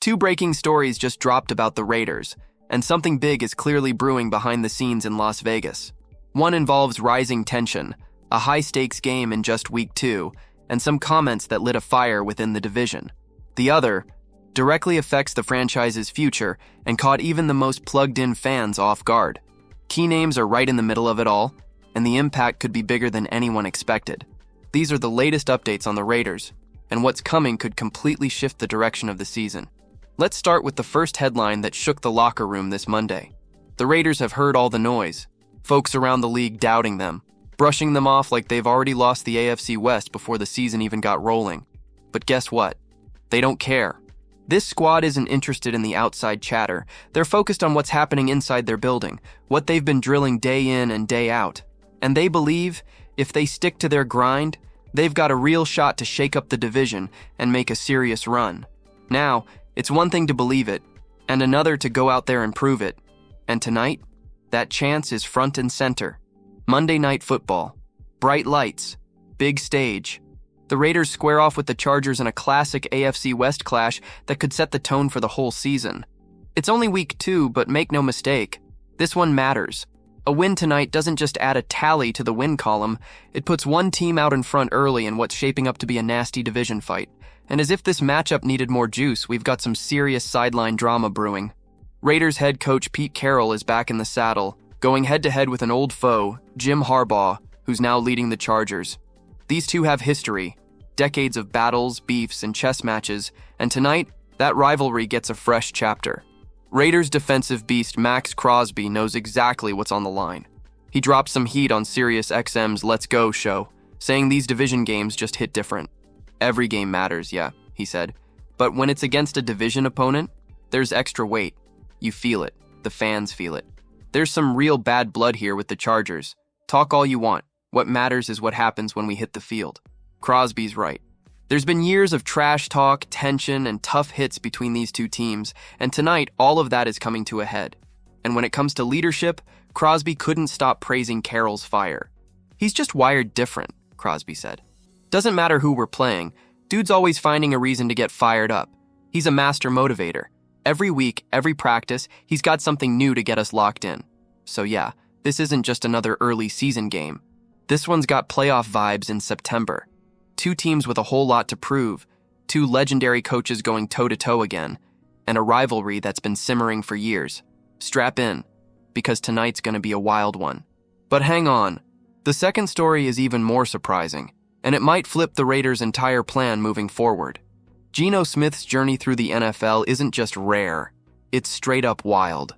Two breaking stories just dropped about the Raiders, and something big is clearly brewing behind the scenes in Las Vegas. One involves rising tension, a high-stakes game in just week 2, and some comments that lit a fire within the division. The other directly affects the franchise's future and caught even the most plugged-in fans off guard. Key names are right in the middle of it all, and the impact could be bigger than anyone expected. These are the latest updates on the Raiders, and what's coming could completely shift the direction of the season. Let's start with the first headline that shook the locker room this Monday. The Raiders have heard all the noise, folks around the league doubting them, brushing them off like they've already lost the AFC West before the season even got rolling. But guess what? They don't care. This squad isn't interested in the outside chatter. They're focused on what's happening inside their building, what they've been drilling day in and day out. And they believe, if they stick to their grind, they've got a real shot to shake up the division and make a serious run. Now, it's one thing to believe it, and another to go out there and prove it. And tonight, that chance is front and center. Monday Night Football. Bright lights. Big stage. The Raiders square off with the Chargers in a classic AFC West clash that could set the tone for the whole season. It's only week 2, but make no mistake, this one matters. A win tonight doesn't just add a tally to the win column, it puts one team out in front early in what's shaping up to be a nasty division fight. And as if this matchup needed more juice, we've got some serious sideline drama brewing. Raiders head coach Pete Carroll is back in the saddle, going head-to-head with an old foe, Jim Harbaugh, who's now leading the Chargers. These two have history, decades of battles, beefs, and chess matches, and tonight, that rivalry gets a fresh chapter. Raiders defensive beast Maxx Crosby knows exactly what's on the line. He dropped some heat on SiriusXM's Let's Go show, saying these division games just hit different. Every game matters, yeah, he said. But when it's against a division opponent, there's extra weight. You feel it. The fans feel it. There's some real bad blood here with the Chargers. Talk all you want. What matters is what happens when we hit the field. Crosby's right. There's been years of trash talk, tension, and tough hits between these two teams, and tonight all of that is coming to a head. And when it comes to leadership, Crosby couldn't stop praising Carroll's fire. He's just wired different, Crosby said. Doesn't matter who we're playing, dude's always finding a reason to get fired up. He's a master motivator. Every week, every practice, he's got something new to get us locked in. So yeah, this isn't just another early season game. This one's got playoff vibes in September. Two teams with a whole lot to prove, two legendary coaches going toe-to-toe again, and a rivalry that's been simmering for years. Strap in, because tonight's going to be a wild one. But hang on, the second story is even more surprising, and it might flip the Raiders' entire plan moving forward. Geno Smith's journey through the NFL isn't just rare, it's straight up wild.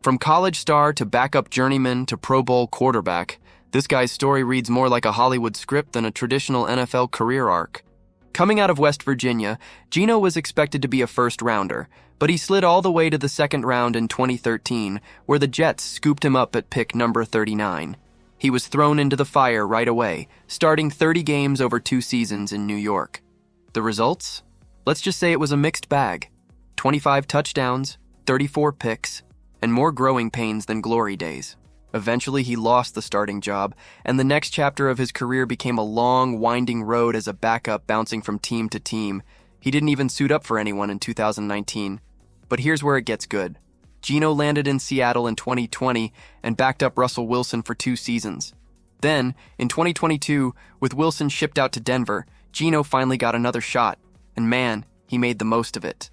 From college star to backup journeyman to Pro Bowl quarterback, this guy's story reads more like a Hollywood script than a traditional NFL career arc. Coming out of West Virginia, Geno was expected to be a first-rounder, but he slid all the way to the second round in 2013, where the Jets scooped him up at pick number 39. He was thrown into the fire right away, starting 30 games over 2 seasons in New York. The results? Let's just say it was a mixed bag. 25 touchdowns, 34 picks, and more growing pains than glory days. Eventually, he lost the starting job, and the next chapter of his career became a long, winding road as a backup bouncing from team to team. He didn't even suit up for anyone in 2019. But here's where it gets good. Geno landed in Seattle in 2020 and backed up Russell Wilson for 2 seasons. Then, in 2022, with Wilson shipped out to Denver, Geno finally got another shot, and man, he made the most of it.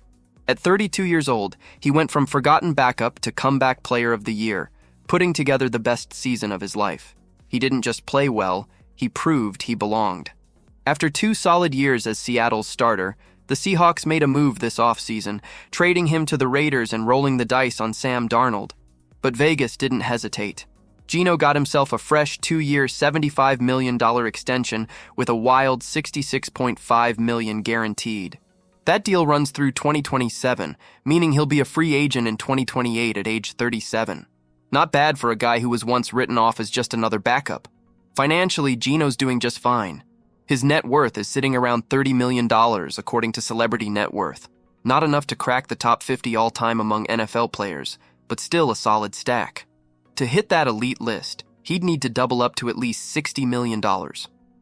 At 32 years old, he went from forgotten backup to comeback player of the year, putting together the best season of his life. He didn't just play well, he proved he belonged. After 2 solid years as Seattle's starter, the Seahawks made a move this offseason, trading him to the Raiders and rolling the dice on Sam Darnold. But Vegas didn't hesitate. Geno got himself a fresh 2-year, $75 million extension with a wild $66.5 million guaranteed. That deal runs through 2027, meaning he'll be a free agent in 2028 at age 37. Not bad for a guy who was once written off as just another backup. Financially, Geno's doing just fine. His net worth is sitting around $30 million, according to Celebrity Net Worth. Not enough to crack the top 50 all-time among NFL players, but still a solid stack. To hit that elite list, he'd need to double up to at least $60 million.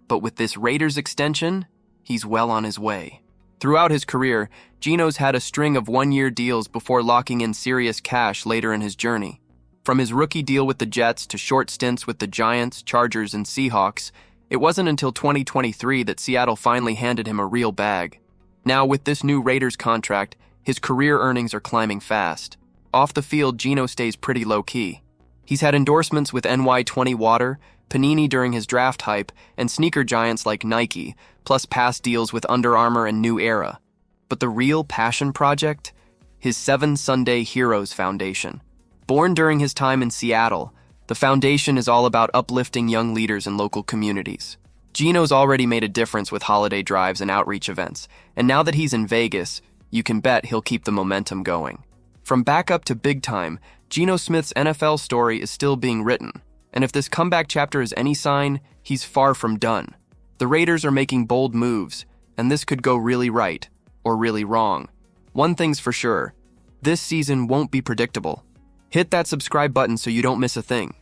But with this Raiders extension, he's well on his way. Throughout his career, Geno's had a string of one-year deals before locking in serious cash later in his journey. From his rookie deal with the Jets to short stints with the Giants, Chargers, and Seahawks, it wasn't until 2023 that Seattle finally handed him a real bag. Now, with this new Raiders contract, his career earnings are climbing fast. Off the field, Geno stays pretty low-key. He's had endorsements with NY20 Water, Panini during his draft hype, and sneaker giants like Nike, plus past deals with Under Armour and New Era. But the real passion project? His 7 Sunday Heroes Foundation. Born during his time in Seattle, the foundation is all about uplifting young leaders in local communities. Geno's already made a difference with holiday drives and outreach events, and now that he's in Vegas, you can bet he'll keep the momentum going. From backup to big time, Geno Smith's NFL story is still being written, and if this comeback chapter is any sign, he's far from done. The Raiders are making bold moves, and this could go really right, or really wrong. One thing's for sure, this season won't be predictable. Hit that subscribe button so you don't miss a thing.